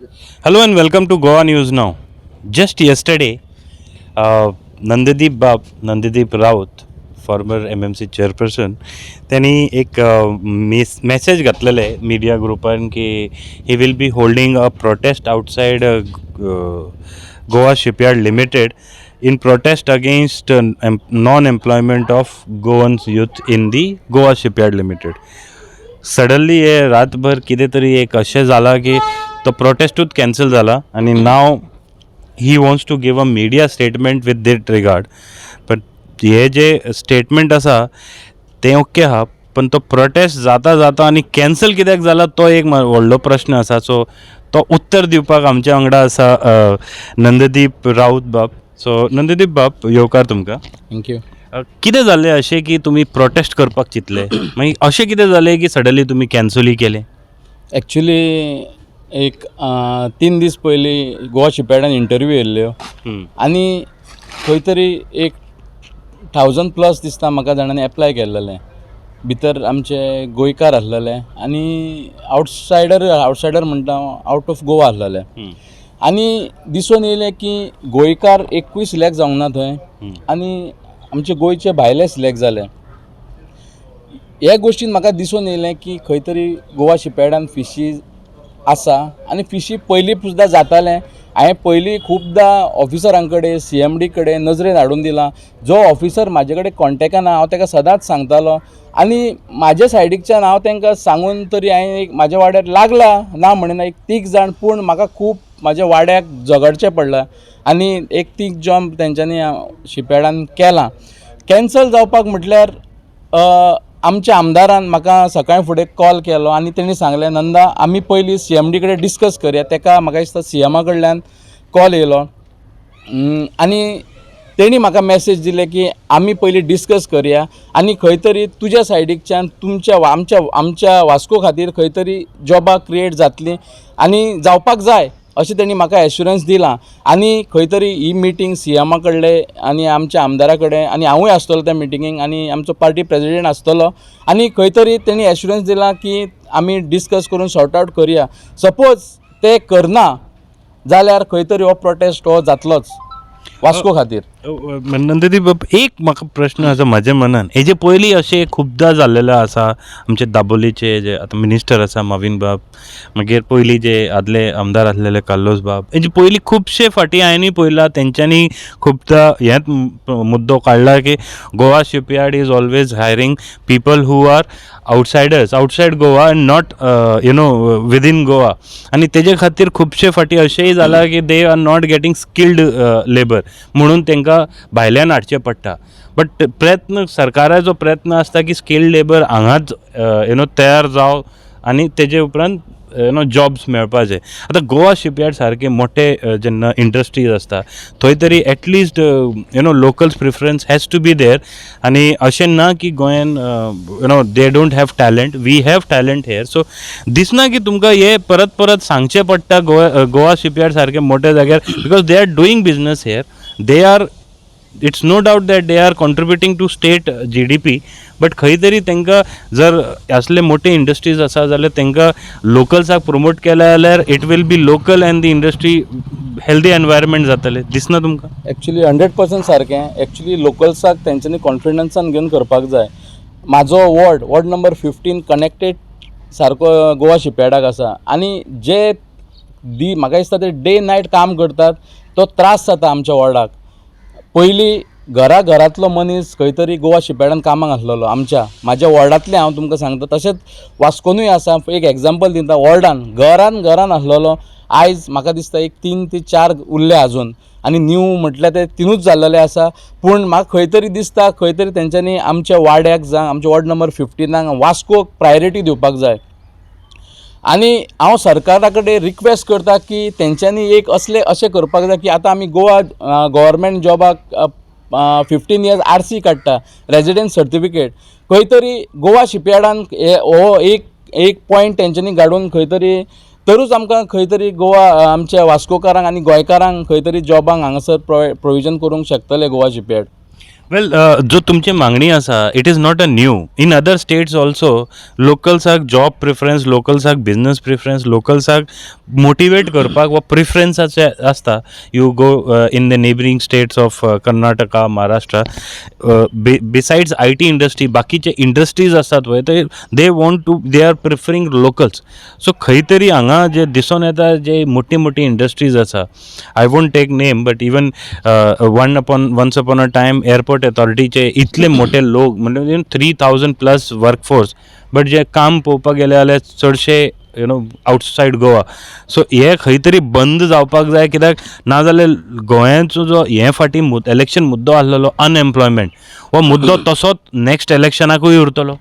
Hello and welcome to Goa News Now. Just yesterday, Nandadeep Raut, former MMC chairperson, त्यांनी एक message घातलेले आहे media ग्रुपान की he will be holding a protest outside Goa shipyard limited in protest against non-employment of Goans youth in the Goa Shipyard Limited. Suddenly हे रातभर कितें तरी एक अशें जाला की तो प्रोटेस्टूच कॅन्सल जाला आनी नाव he wants to give a media statement with that regard. पण हे जे स्टेटमेंट आसा तें ओके आहा, पण तो प्रोटेस्ट जाता जाता आनी कॅन्सल कित्याक जाला तो एक व्हडलो प्रश्न आसा. सो तो उत्तर दिवपाक आमच्या वांगडा आसा नंददीप राऊत बाब. सो नंददीप बाब, येवकार तुमकां. थँक्यू. कितें जालें अशें की तुमी प्रोटेस्ट करपाक चिंतले, मागीर अशें कितें जालें की सडनली तुमी कॅन्सलूय केलें? एक्चुली एक 3 दीस पयलीं गोवा शिपयार्डान इंटरव्यू येयल्ल्यो आनी खंय तरी एक 1000+ दिसता म्हाका जाणांनी एप्लाय केल्लेलें. भितर आमचे गोंयकार आसलेले आनी आवटसायडर म्हणटा आवट ऑफ गोवा आसलेले. आनी दिसून येयलें की गोंयकार एकूय सिलेक्ट जावंक ना थंय आनी आमचे गोंयचे भायले सिलेक्ट जाले. ह्या गोश्टीन म्हाका दिसून येयलें की खंय तरी गोवा शिपयार्डान फिशी आसा आनी फिशी पयलीं सुद्दां जातालें. हांवें पयलीं खुबदां ऑफिसरां कडेन CMD कडेन नजरेन हाडून दिलां. जो ऑफिसर म्हाजे कडेन कॉन्टेक्टान हांव ताका सदांच सांगतालो आनी म्हाज्या सायडीकच्यान हांव तांकां सांगून तरी हांवें एक म्हाज्या वाड्यार लागला ना म्हणिना एक 3 जाण, पूण म्हाका खूब म्हाज्या वाड्याक झगडचें पडलां आनी एक 3 जॉब तेंच्यांनी शिपयार्डान केलां. कॅन्सल जावपाक म्हटल्यार आमच्या आमदारान म्हाका सकाळीं फुडें कॉल केलो आनी तेणी सांगलें, नंदा आमी पयलीं CMD कडेन डिस्कस करया. ताका म्हाका दिसता CM कडल्यान कॉल येयलो आनी तेणी म्हाका मॅसेज दिलें की आमी पयलीं डिस्कस करया आनी खंय तरी तुज्या सायडीकच्यान आमच्या वास्को खातीर खंय तरी जॉबां क्रिएट जातलीं आनी जावपाक जाय अशें तेणी म्हाका एश्युरन्स दिलां. आनी खंय तरी ही मिटींग CM कडले आनी आमच्या आमदारा कडेन आनी हांवूय आसतलो त्या मिटिंगेक आनी आमचो पार्टी प्रेजिडेंट आसतलो आनी खंय तरी तेणी एश्युरन्स दिलां की आमी डिस्कस करून सॉर्ट आवट करया. सपोज ते करना जाल्यार खंय तरी हो प्रोटेस्ट हो जातलोच वास्को खातीर. नंददीप बाब, एक म्हाका प्रश्न आसा म्हाज्या मनान. हेजे पयलीं अशें खुबदां जाल्लेलें आसा. आमचे दाबोलीचे जे आतां मिनिस्टर आसा माविन बाब, मागीर पयलीं जे आदले आमदार आसलेले कार्लोस बाब, हेजे पयलीं खुबशे फावटी हांवेंय पळयलां तेंच्यांनी खुबदां हेच मुद्दो काडला की Goa shipyard is always hiring people who are outside Goa and not within Goa. आनी तेजे खातीर खुबशे फावटी अशेंय जाला की they are not getting skilled labour म्हणून तांकां भायल्यान हाडचें पडटा. बट सरकाराचो प्रयत्न आसता की स्किल्ड लेबर हांगाच तयार जावं आनी तेजे उपरांत जॉब्स मेळपा जाय. आतां गोवा शिपयार्ड सारके मोठे जेन्ना इंडस्ट्रीज आसता थंय तरी at least locals preference has to be there. आनी अशें ना की गोंयान they don't have talent, we have talent here. So दिसना की तुमकां हे परत परत सांगचें पडटा गोवा शिपयार्ड सारके मोठ्या जाग्यार, because they are doing business here. They are it's no doubt that they are contributing to state GDP. But खंय तरी तांकां जर असले मोठे इंडस्ट्रीज आसा जाल्यार तांकां लोकल्साक प्रमोट केले जाल्यार it will be local and the industry healthy environment जातलें. दिसना तुमकां? एक्चुली 100% सारकें. एक्चुली लोकल्साक तेंच्यांनी कॉन्फिडन्सान घेवन करपाक जाय. म्हाजो वॉर्ड नंबर 15 कनेक्टेड सारको गोवा शिपयार्डाक आसा आनी जे म्हाका दिसता ते डे नायट काम करतात तो त्रास जाता आमच्या वॉर्डाक. पयलीं घरांतलो मनीस खंय तरी गोवा शिपयार्डान कामाक आसलेलो म्हाज्या वॉर्डांतलें हांव तुमकां सांगता. तशेंच वास्कोनूय आसा. एक एग्जाम्पल दिता, वॉर्डान घरान आसलेलो आयज म्हाका दिसता एक 3 ते 4 उरले आजून आनी न्यू म्हटल्यार ते 3च जाल्लेले आसा. पूण म्हाका खंय तरी दिसता खंय तरी तेंच्यांनी आमच्या वाड्याक जावं आमच्या वॉर्ड नंबर 15 वास्कोक प्रायोरिटी दिवपाक जाय. आनी हांव सरकारा कडेन रिक्वेस्ट करता की तेंच्यांनी एक अशें करपाक जाय की आतां आमी गोवा गव्हर्मेंट जॉबाक 15 इयर्स RC काडटा, रेजिडेंस सर्टिफिकेट. खंय तरी गोवा शिपयार्डान हो एक पॉयंट तेंच्यांनी काडून खंय तरी तरूच आमकां खंय तरी गोवा आमच्या वास्कोकारांक आनी गोंयकारांक खंय तरी जॉबांक हांगासर प्रोविजन करूंक शकतले गोवा शिपयार्ड. वेल जो तुमची मागणी आसा it is not a new in other states also लोकल्साक जॉब प्रिफरन्स लोकल्साक बिजनस प्रिफरन्स लोकल्साक मोटिवेट करपाक वा प्रिफरन्साचे आसता you go in the neighbouring states of Karnataka Maharashtra besides I T industry बाकीचे इंडस्ट्रीज आसतात पळय ते they want to they are preferring locals so खंय तरी हांगा जे दिसून येता जे मोठी मोठी इंडस्ट्रीज आसा I won't take name but even once upon a time airport अथॉरिटीचे इतले मोठे लोक म्हणजे 3000+ वर्कफोर्स बट जे काम पळोवपाक गेले जाल्यार चडशे आउटसायड गोवा सो हे खंय तरी बंद जावपाक जाय कित्याक नाजाल्यार गोंयांचो जो हे फाटी इलेक्शन मुद्दो आसलेलो अनएम्प्लॉयमेंट हो मुद्दो तसोच नेक्स्ट इलेक्शनाकूय उरतलो.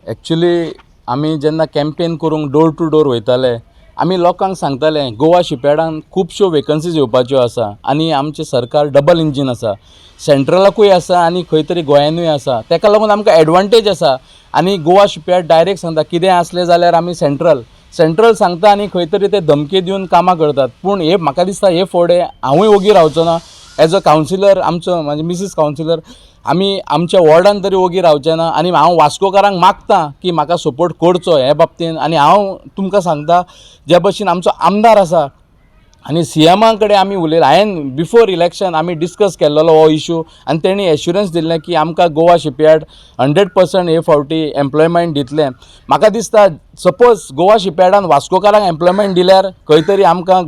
एक्चुली आमी जेन्ना कॅम्पेन करूंक डोर टू डोर वयताले आमी लोकांक सांगताले गोवा शिपयार्डान खुबश्यो वेकन्सीज येवपाच्यो आसा आनी आमचें सरकार डबल इंजीन आसा सेंट्रलाकूय आसा आनी खंय तरी गोंयानूय आसा तेका लागून आमकां एडवांटेज आसा आनी गोवा शिपयार्ड डायरेक्ट सांगता कितें आसलें जाल्यार आमी सेंट्रल सांगता आनी खंय तरी ते धमकी दिवन कामां करतात पूण हे म्हाका दिसता हे फुडें हांवूय ओगी रावचो ना एज अ कावन्सिलर आमचो म्हाजे मिसीस कावन्सिलर आमी आमच्या वॉर्डान तरी ओगी रावचे ना आनी हांव वास्कोकारांक मागतां की म्हाका सपोर्ट करचो हे बाबतीन आनी हांव तुमकां सांगता जे भशेन आमचो आमदार आसा आनी सीएमा कडेन आमी उलयला हांवें बिफोर इलेक्शन आमी डिस्कस केल्लो हो इशू आनी तेणी एश्युरन्स दिल्लें की आमकां गोवा शिपयार्ड 100% हे फावटी एम्प्लॉयमेंट दितलें. म्हाका दिसता सपोज गोवा शिपयार्डान वास्कोकारांक एम्प्लॉयमेंट दिल्यार खंय तरी आमकां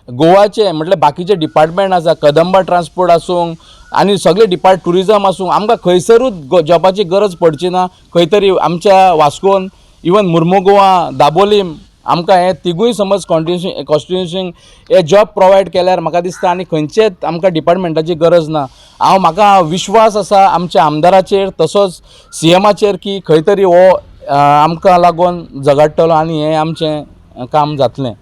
गोवाचे म्हटल्यार बाकीचे डिपार्टमेंट आसा कदंबा ट्रान्सपोर्ट आसूं आनी सगळे टुरिजम आसूं आमकां खंयसरूच जॉबाची गरज पडची ना. खंय तरी आमच्या वास्कोन इवन मुर्मुगोवा दाबोलीम आमकां हे तिगूय समज कॉन्स्टिट्युन्सींक हे जॉब प्रोवायड केल्यार म्हाका दिसता आनी खंयचेच आमकां डिपार्टमेंटाची गरज ना. म्हाका विश्वास आसा आमच्या आमदाराचेर तसोच सीएमाचेर की खंय तरी हो आमकां लागून झगडटलो आनी हें आमचें काम जातलें.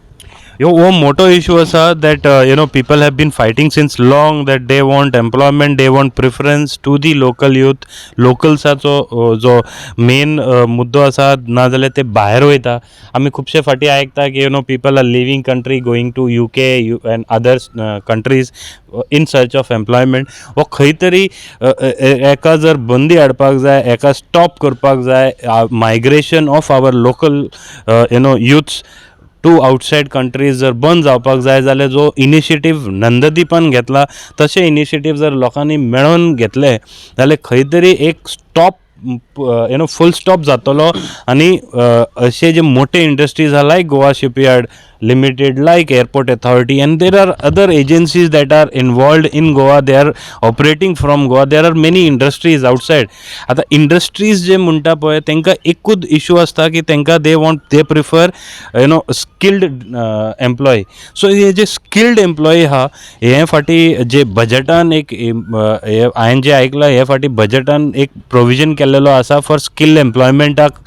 हो मोठो इशू आसा that people have been fighting since long that they want employment they want preference to the local youth लोकल्साचो जो मेन मुद्दो आसा नाजाल्यार ते भायर वयता आमी खुबशे फाटी आयकता की people are living country going to UK and other countries in search of employment वो खंय तरी एका जर बंदी हाडपाक जाय एका स्टॉप करपाक जाय migration of our local youths to outside countries जर बंद जावपाक जाय जाल्यार जो इनिशिएटीव नंददीपान घेतला तशे इनिशिएटीव जर लोकांनी मेळोन घेतले जाल्यार खंय तरी एक स्टॉप फुल स्टॉप जातलो आनी अशे जे मोठे इंडस्ट्रीज आहा like Goa shipyard limited like airport authority and there are other agencies that are involved in Goa they are operating from Goa there are many industries outside आता इंडस्ट्रीज जे म्हणटा पळय तांकां एकूच इशू आसता की तांकां they prefer skilled employ so हे जे स्किल्ड एम्प्लॉय आहा हे फाटी जे बजेटान एक हांवें जे आयकलां हे फाटी बजेटान एक प्रोविजन केल्लेलो आसा फॉर स्किल्ड एम्प्लॉयमेंटाक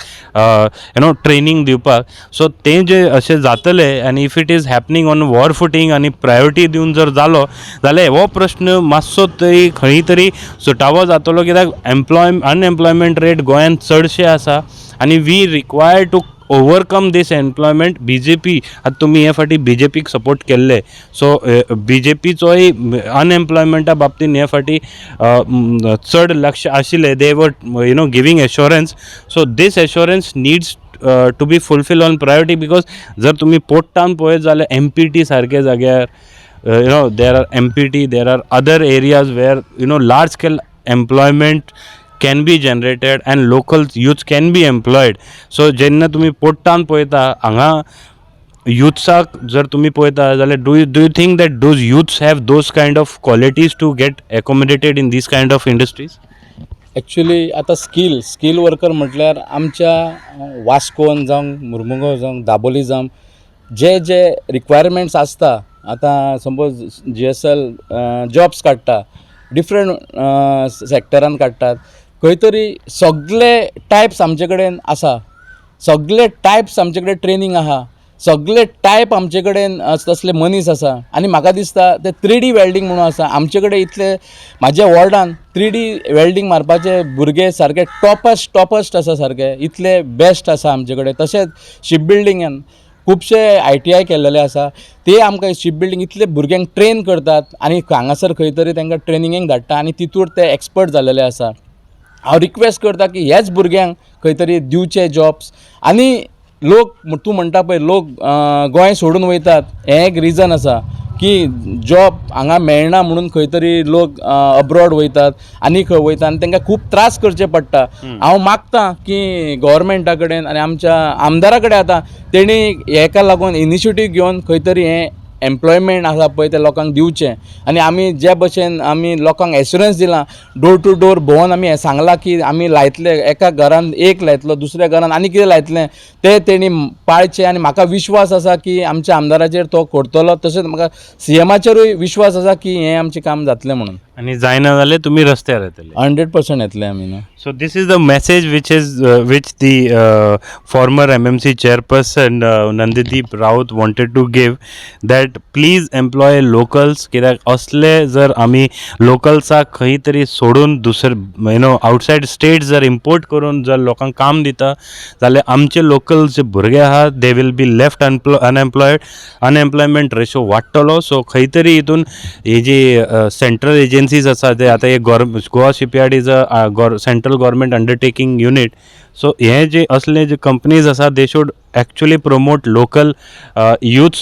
ट्रेनिंग दिवपाक सो ते जे अशें जातले आनी if it is happening on war footing आनी प्रायोरिटी दिवन जर जालो जाल्यार हो प्रश्न मातसो तरी खंय तरी सुटावो जातलो कित्याक अनएम्प्लॉयमेंट रेट गोंयांत चडशे आसा आनी we require to overcome this employment BJP आतां तुमी हे फाटी BJPक सपोर्ट केल्ले सो BJPचोय अनएम्प्लॉयमेंटा बाबतींत हे फाटी चड लक्ष आशिल्लें they were giving assurance so this assurance needs to be fulfil on priority because जर तुम्ही पोट्टान पळयत जाल्यार MPT सारके जाग्यार there are MPT there are other areas where large scale employment can be generated and local youth can be employed so जेन्ना तुम्ही पोट्टान पळयता हांगा युथ्साक जर तुम्ही पळयता जाल्यार do you think that those youths have those kind of qualities to get accommodated in this kind of industries actually आता skill worker म्हटल्यार आमच्या वास्कोन जावं मुर्मुगांव जावं दाबोली जावं जे रिक्वायरमेंट्स आसता आतां सपोज GSL जॉब्स काडटा डिफरंट सॅक्टरान काडटात खंय तरी सगळे टायप्स आमचे कडेन आसा सगळे टायप्स आमचे कडेन ट्रेनींग आहा सगळे टायप आमचे कडेन तसले मनीस आसा आनी म्हाका दिसता ते 3D वेल्डिंग म्हणून आसा आमचे कडेन इतले म्हाज्या वॉर्डान 3D वेल्डिंग मारपाचे भुरगे सारके टॉपस्ट आसा सारके इतले बेस्ट आसा आमचे कडेन तशेंच शिप बिल्डिंगान खुबशे ITI केल्लेले आसा ते आमकां शिप बिल्डींग इतले भुरग्यांक ट्रेन करतात आनी हांगासर खंय तरी तांकां ट्रेनिंगेक धाडटा आनी तितूर ते एक्सपर्ट जाल्लेले आसा. हांव रिक्वेस्ट करता की हेच भुरग्यांक खंय तरी दिवचे जॉब्स. आनी लोक तूं म्हणटा पळय लोक गोंय सोडून वयतात हें एक रिजन आसा की जॉब हांगा मेळना म्हणून खंय तरी लोक अब्रॉड वयतात आनी खंय वयता आनी तांकां खूब त्रास करचे पडटा. हांव मागतां की गव्हर्मेंटा कडेन आनी आमच्या आमदारा कडेन आतां तेणी हेका लागून इनिशिएटीव घेवन खंय तरी हें एम्प्लॉयमेंट आसा पळय ते लोकांक दिवचें. आनी आमी जे भशेन आमी लोकांक एश्युरन्स दिलां डोर टू डोर भोंवन आमी हें सांगलां की आमी लायतले एका घरान एक लायतलो दुसऱ्या घरान आनी कितें लायतलें तें तेणी पाळचें. आनी म्हाका विश्वास आसा की आमच्या आमदाराचेर तो करतलो. तशेंच म्हाका CMाचेरूय विश्वास आसा की हें आमचें काम जातलें म्हणून. आनी जायना जाल्यार तुमी रस्त्यार येतले. 100% येतले आमी न्हू. So this is the message which the former MMC chairperson Nandadeep Raut wanted to give, that please employ locals. कित्याक असले जर आमी लोकल्साक खंय तरी सोडून दुसरे आउटसायड स्टेट जर इम्पोर्ट करून जर लोकांक काम दिता जाल्यार आमचे लोकल जे भुरगे आहात they will be left unemployment ratio वाडटलो. सो खंय तरी हितून ही जी सेंट्रल एजन्सीज आसा ते आतां हे Goa shipyard is a central government undertaking unit. So हे जे असले जे कंपनीज आसा they should actually promote local youths.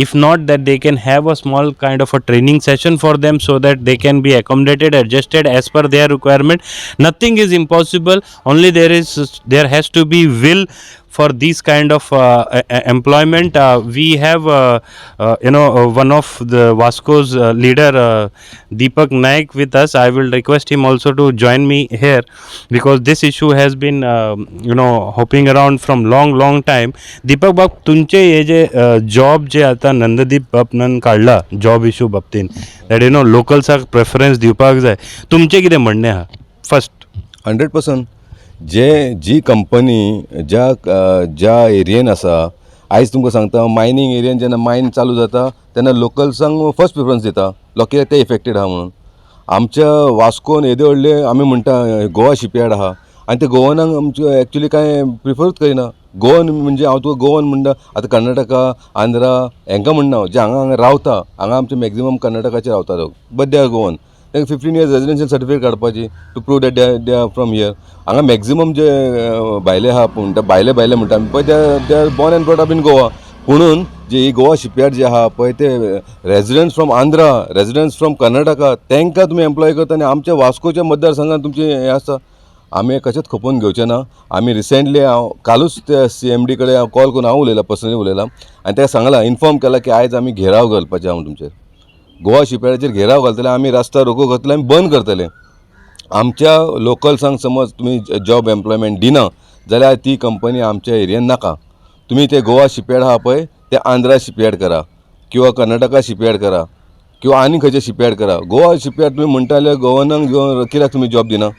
If not, that they can have a small kind of a training session for them so that they can be accommodated, adjusted as per their requirement. Nothing is impossible, only there has to be will for these kind of employment. We have one of the Vasco's leader Deepak Naik with us. I will request him also to join me here because this issue has been hopping around from long time. Deepak बाब, तुमचे हे जे job जे आता नंददीप बाबनान काडला job issue बाबतीन that लोकल्साक preference दिवपाक जाय, तुमचें कितें म्हणणें आहा? फर्स्ट 100% जी कंपनी ज्या एरियेन आसा, आयज तुमकां सांगता मायनींग एरियेन जेन्ना मायन चालू जाता तेन्ना लोकल्सांक फर्स्ट प्रिफरन्स दिता, लोक ते इफेक्टेड आहा म्हणून. आमच्या वास्कोन येदे व्हडले आमी म्हणटा गोवा शिपयार्ड आहा आनी ते गोवनाक आमचे एक्चुली कांय प्रिफरूच करिना. गोवन म्हणजे हांव तुका गोवन म्हणटा आतां कर्नाटका आंध्रा हांकां म्हणना, जे हांगा रावता हांगा आमचे मॅक्झिमम कर्नाटकाचे रावता लोक, बट दे आर गोवन. तांकां 15 years रेजिडेन्शियल सर्टिफिकेट काडपाची to prove that they are from here. हांगा मॅक्झिमम जे भायले आहा म्हणटा भायले म्हणटा आमी पळय they are born and brought up in Goa. पुणून जे ही गोवा शिपयार्ड जे आहा पळय ते residents from Andhra, residents from Karnataka तांकां तुमी एम्प्लॉय करता आनी आमच्या वास्कोच्या मतदारसंघात तुमचे हें आसा. आमी कशेंच खपोवन घेवचें ना. आमी रिसेंटली हांव कालूच ते CMD कडेन हांव कॉल करून हांव उलयलां, पर्सनली उलयलां आनी ताका सांगलां, इन्फॉर्म केलां की आयज आमी घेराव घालपाचें हांव तुमचेर गोवा शिपयार्डाचेर घेराव घालतले, आमी रास्ता रोको करतले, आमी बंद करतले. आमच्या लोकल्सांक समज तुमी जॉब एम्प्लॉयमेंट दिना जाल्यार ती कंपनी आमच्या एरियेन नाका. तुमी ते गोवा शिपयार्ड आहा पळय ते आंध्रा शिपयार्ड करा किंवा कर्नाटका शिपयार्ड करा किंवा आनी खंयचे शिपयार्ड करा. गोवा शिपयार्ड तुमी म्हणटा जाल्यार गोवनाक घेवन कित्याक तुमी जॉब दिना?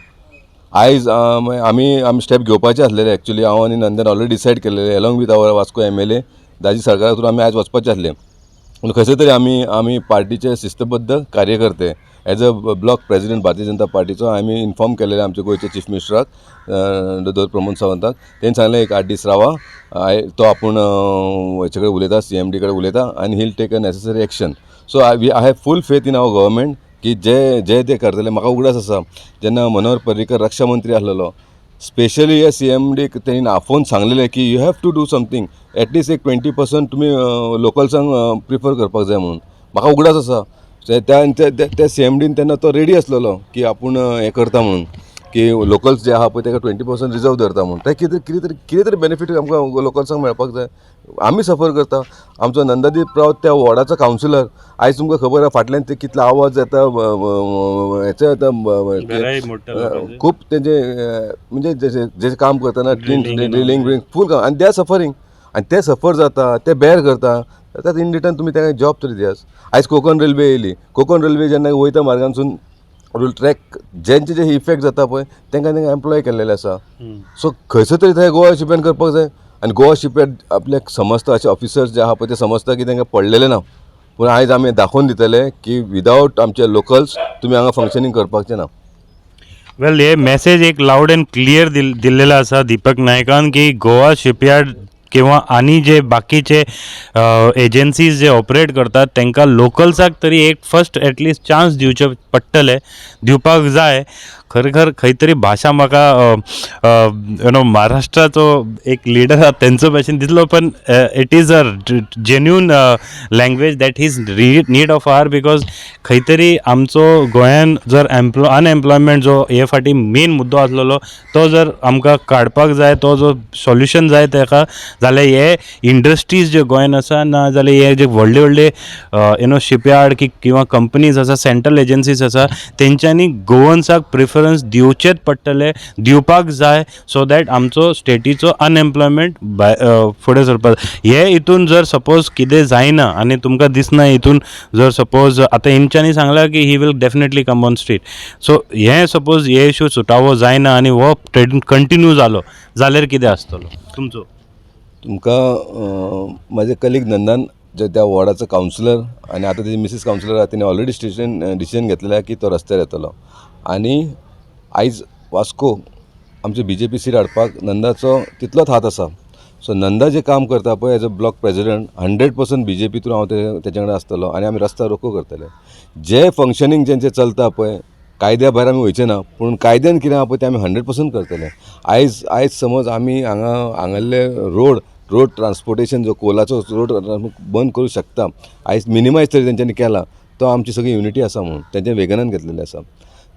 आयज आमी स्टेप घेवपाचे आसलेले. एक्चुली हांव आनी नंदन ऑलरेडी डिसायड केलेले along with our Vasco MLA Daji सरकारा थ्रू आमी आयज वचपाचे आसले. पूण खंयचे तरी आमी पार्टीचे शिस्तबद्ध कार्यकर्ते as a block president Bharatiya Janata पार्टीचो आमी इन्फॉर्म केलेले आमच्या गोंयच्या चीफ मिनिस्टराक दोतोर प्रमोद सावंताक. तेणी सांगलें एक 8 दीस रावा, तो आपूण हेचे कडेन उलयता, CMD कडेन उलयता आनी he'll take a necessary action. So I have full faith in our government की जे ते करतले. म्हाका उगडास आसा जेन्ना मनोहर पर्रीकर रक्षा मंत्री आसलेलो, स्पेशली हे CMD तेणी आफोवन सांगलेलें की you have to do something, at least एक 20% तुमी लोकल्सांक प्रिफर करपाक जाय म्हणून. म्हाका उगडास आसा त्या CMDन तेन्ना तो रेडी आसलेलो की आपूण हें करता म्हणून, की लोकल्स जे आहा पळय ताका 20% रिजर्व धरता म्हणून. ते कितें तरी बेनिफीट आमकां लोकल्सांक मेळपाक जाय. आमी सफर करता. आमचो नंदादीप रावत त्या वॉर्डाचो कावन्सिलर, आयज तुमकां खबर आहा फाटल्यान ते कितलो आवाज येता हेचो येता, खूब तेंचे म्हणजे जे काम करतना ड्रिलींग फूल काम, आनी दे आर सफरींग आनी ते सफर जाता, ते बेर करता. ताका इन रिटर्न तुमी ताका जॉब तरी दियात. आयज कोकण रेल्वे येयली, कोकण रेल्वे जेन्ना वयता मार्गानसून ट्रॅक जेंचे जे इफेक्ट जाता पळय तांकां एम्प्लॉय केल्लेले आसा. सो खंयचो तरी थंय गोवा शिपयार्ड करपाक जाय. आनी गोवा शिपयार्ड आपल्याक समजता, अशे ऑफिसर्स जे आहा पळय ते समजता की तांकां पडलेले ना. पूण आयज आमी दाखोवन दितले की विदावट आमचे लोकल्स तुमी हांगा फंक्शनींग करपाचें ना. वेल, हे मॅसेज एक लाऊड अँड क्लियर दिल्लेला आसा दीपक नायकान की गोवा शिपयार्ड किंवा आनी जे बाकीचे एजन्सीज जे ऑपरेट करतात तांकां लोकल्साक तरी एक फर्स्ट एटलिस्ट चान्स दिवचे पडटले, दिवपाक जाय. खरेखर खंय तरी भाशा म्हाका महाराष्ट्राचो एक लिडर आहा तेंचो भाशेन दिसलो, पण it is a genuine language that is need of our, because खंय तरी आमचो गोंयान जर अनएम्प्लॉयमेंट जो हे फाटी मेन मुद्दो आसलेलो तो जर आमकां काडपाक जाय, तो जो सोल्युशन जाय ताका, जाल्यार हे इंडस्ट्रीज जे गोंयान आसा ना जाल्यार हे जे व्हडले व्हडले शिपयार्ड किंवा कंपनीज आसा, सेंट्रल एजन्सीज आसा, तेंच्यांनी गोवन्साक प्रिफरन्स दिवचेच पडटले, दिवपाक जाय, सो दॅट आमचो स्टेटीचो अनएम्प्लॉयमेंट फुडें सरपाक. हे हितून जर सपोज कितें जायना आनी तुमकां दिसना हितून जर सपोज आतां हेंच्यांनी सांगलां की he will definitely come on street, so हे सपोज हे इश्यू सुटावो जायना आनी हो ट्रेड कंटिन्यू जालो जाल्यार कितें आसतलो तुमचो? तुमकां माझे कलीग नंदन जे त्या वॉर्डाचो कावन्सिलर आणि आता त्याची मिसेस कावन्सिलर आहा तिने ऑलरेडी डिसिजन घेतलेलें आहे की तो रस्त्यार येतलो. आणि आयज वास्को आमचे BJP सीट हाडपाक नंदाचो तितलोच हात आसा. सो नंदा जे काम करता पळय as a block president 100% BJP through हांव तेच्या कडेन आसतलो आनी आमी रस्ता रोको करतले. जे फंक्शनींग जेंचें चलता पळय कायद्या भायर आमी वयचे ना, पूण कायद्यान कितें आहा पळय तें आमी 100% करतले. आयज समज आमी हांगाले रोड ट्रान्सपोर्टेशन जो कोलाचो रोड बंद करूं शकता, आयज मिनिमायज तरी तेंच्यांनी केला, तो आमची सगळी युनिटी आसा म्हणून तेंच्या वेगनान घेतलेले आसा.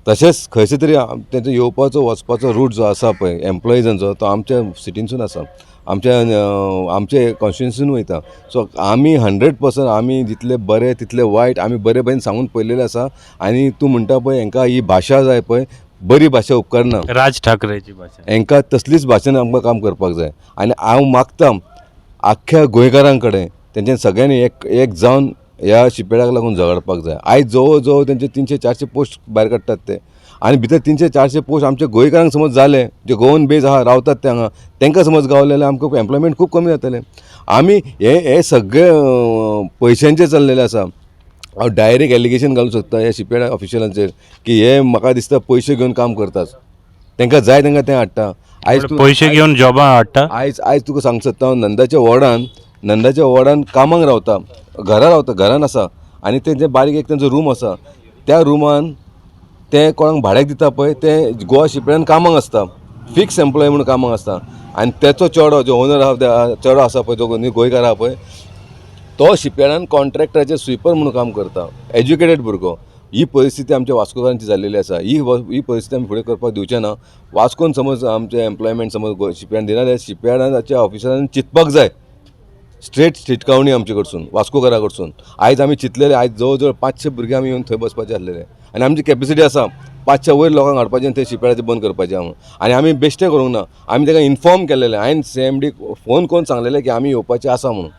तशेंच खंयचे तरी तेंचो येवपाचो वचपाचो रूट जो आसा पळय एम्प्लॉयजांचो तो आमच्या सिटीनसून आसा, आमचे कॉन्स्टिट्युन्सीन वयता. सो आमी 100% आमी जितले बरे तितले वायट आमी बरे भशेन सांगून पळयलेले आसा. आनी तूं म्हणटा पळय हांकां ही भाशा जाय पळय, बरी भाशा उपकारना, राज ठाकरेची भाशा, हांकां तसलीच भाशेन आमकां काम करपाक जाय. आनी हांव मागतां आख्ख्या गोंयकारां कडेन तेंच्यांनी सगळ्यांनी एक जावन ह्या शिपेडाक लागून झगडपाक जाय. आयज जवळ जवळ तेंचे 300-400 पोस्ट भायर काडटात ते, आनी भितर 300-400 पोस्ट आमच्या गोंयकारांक समज जाले, जे गोवन बेज आहा रावतात ते हांगा, तांकां समज गावले जाल्यार आमकां एम्प्लॉयमेंट खूब कमी जातलें. आमी हे सगळे पयशांचेर चल्लेले आसा. हांव डायरेक्ट एलिगेशन घालूंक सोदता ह्या शिपेड ऑफिशियलांचेर की हे म्हाका दिसता पयशे घेवन काम करतात, तांकां जाय तांकां तें हाडटा. आयज पयशे घेवन जॉबां हाडटा. आयज तुका सांग सोदता हांव नंदाच्या वॉर्डान कामाक रावता, घरान आसा, आनी ते जे बारीक एक तेंचो रूम आसा, त्या रूमान ते कोणाक भाड्याक दिता पळय ते गोवा शिपयार्डान कामाक आसता, फिक्स एम्प्लॉय म्हणून कामाक आसता. आनी तेचो चेडो जो ओनर आहा चेडो आसा पळय जो गोंयकार आहा पळय तो शिपयार्डान कॉन्ट्रॅक्टराचे स्विपर म्हणून काम करता, एज्युकेटेड भुरगो. ही परिस्थिती आमच्या वास्कोकारांची जाल्लेली आसा. ही परिस्थिती आमी फुडें करपाक दिवचे ना. वास्कोन समज आमचे एम्प्लॉयमेंट समज शिपयार्डान दिना जाल्यार शिपयार्डाच्या ऑफिसरांनी चिंतपाक जाय, स्ट्रेट चिटकावणी आमचे कडसून वास्कोकारा कडसून. आयज आमी चिंतलेले आयज जवळ जवळ 500 भुरगे आमी येवन थंय बसपाचे आसलेले, आनी आमची कॅपेसिटी आसा 500 वयर लोकांक हाडपाचें आनी ते शिपयार्डाचे बंद करपाचें म्हणून. आनी आमी बेश्टे करूंक ना, आमी ताका इन्फॉर्म केलेलें. हांवें CMDक फोन करून सांगलेलें की आमी येवपाचें आसा म्हणून.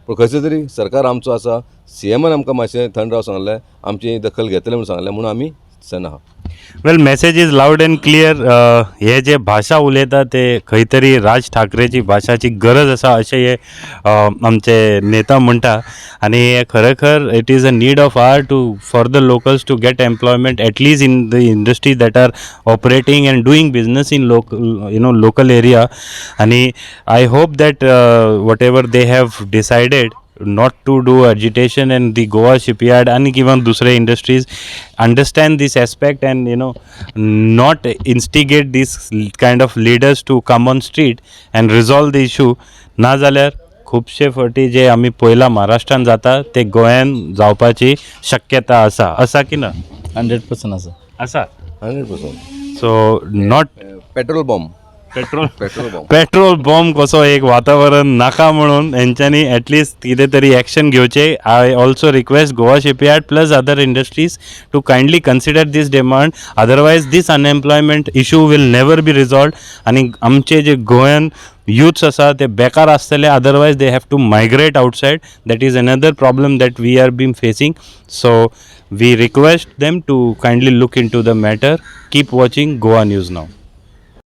पूण खंयचो तरी सरकार आमचो आसा, CMन आमकां मातशें थंड राव सांगलें, आमची दखल घेतले म्हणून सांगलें, म्हणून आमी सन आहा. Well message is loud and clear. हे जे भाशा उलयता ते खंय तरी राज ठाकरेची भाशाची गरज आसा अशें हे आमचे नेता म्हणटा. आनी हे खरेखर it is a need of hour for the locals to get employment at least in the industries that are operating and doing business in local area. आनी I hope that whatever they have decided not to do agitation, and the Goa shipyard and even dusre industries understand this aspect and not instigate these kind of leaders to come on street and resolve the issue. ना जाल्यार खुबशे फावटी जे आमी पयला महाराष्ट्रान जाता ते गोंयान जावपाची शक्यता आसा की ना? 100% आसा. 100%. So not petrol bomb petrol bomb कसो एक वातावरण नाका म्हणून हेंच्यांनी ॲटलिस्ट कितें तरी एक्शन घेवचे. I also request Goa shipyard plus other industries to kindly consider this demand, otherwise this unemployment issue will never be resolve. आनी आमचे जे गोंयान youths आसा ते बेकार आसतले, otherwise they have to migrate outside. That is another problem that we are been facing. So we request them to kindly look in to the matter. Keep watching Goa news now.